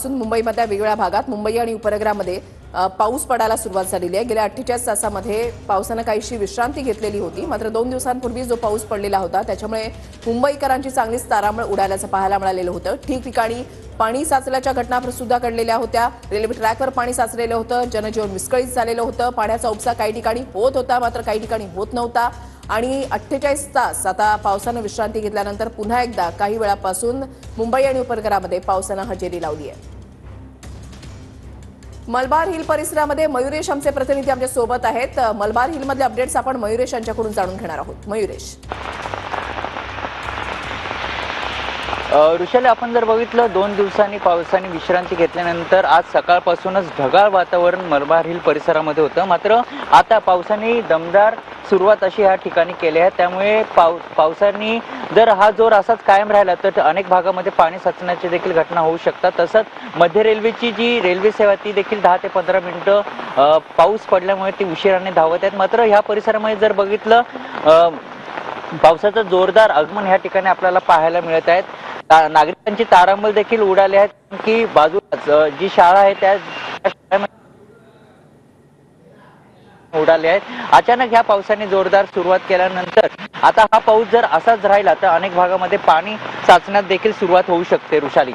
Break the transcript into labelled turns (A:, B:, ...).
A: पासून मुंबईमधल्या वेगवेगळ्या भागात मुंबई आणि उपनगरामध्ये पाऊस पडायला सुरुवात झालेली आहे। गेल्या 48 तासामध्ये पावसानं काहीशी विश्रांती घेतलेली होती, मात्र 2 दिवसांपूर्वी जो पाऊस पडलेला होता त्याच्यामुळे मुंबईकरांची चांगलीच तारांबळ उडाल्याचं पाहायला मिळालेलं होतं। ठिकठिकाणी पाणी साचल्याच्या घटना सुद्धा घडलेल्या होत्या। रेल्वे ट्रॅकवर पाणी साचलेलं होतं, जनजीवन विस्कळीत झालेलं होतं। पाण्याचा उपसा काही ठिकाणी होत होता, मात्र काही ठिकाणी होत नव्हता। आणि 48 तास आता पावसानं विश्रांती घेतल्यानंतर पुन्हा एकदा काही वेळापासून मुंबई आणि उपनगरामध्ये पावसानं हजेरी लावली आहे। मलबार हिल परिसरामध्ये मयुरेश आमचे प्रतिनिधी आमच्या सोबत आहेत। मलबार हिल मधले अपडेट्स आपण मयुरेश यांच्याकडून जाणून घेणार आहोत। मयुरेश,
B: ऋषाली, आपण जर बघितलं 2 दिवसांनी पावसाने विश्रांती घेतल्यानंतर आज सकाळपासूनच ढगाळ वातावरण मलबार हिल परिसरामध्ये होतं, मात्र आता पावसाने दमदार सुरुवात अशी या ठिकाणी केली आहे। त्यामुळे पावसाने जर हा जोर असाच कायम राहिला तर अनेक भागामध्ये पाणी साचण्याची देखील घटना होऊ शकतात। तसंच मध्य रेल्वेची जी रेल्वे सेवा ती देखील 10 ते 15 मिनिटं पाऊस पडल्यामुळे ती उशिराने धावत आहेत। मात्र ह्या परिसरामध्ये जर बघितलं पावसाचं जोरदार आगमन ह्या ठिकाणी आपल्याला पाहायला मिळत आहेत। नागरिकांची तारांबळ देखील उडाली आहे की बाजूलाच जी शाळा आहे त्या उडाले आहेत। अचानक ह्या पावसाने जोरदार सुरुवात केल्यानंतर आता हा पाऊस जर असाच राहिला तर अनेक भागामध्ये पाणी साचण्यात देखील सुरुवात होऊ शकते। ऋषाली,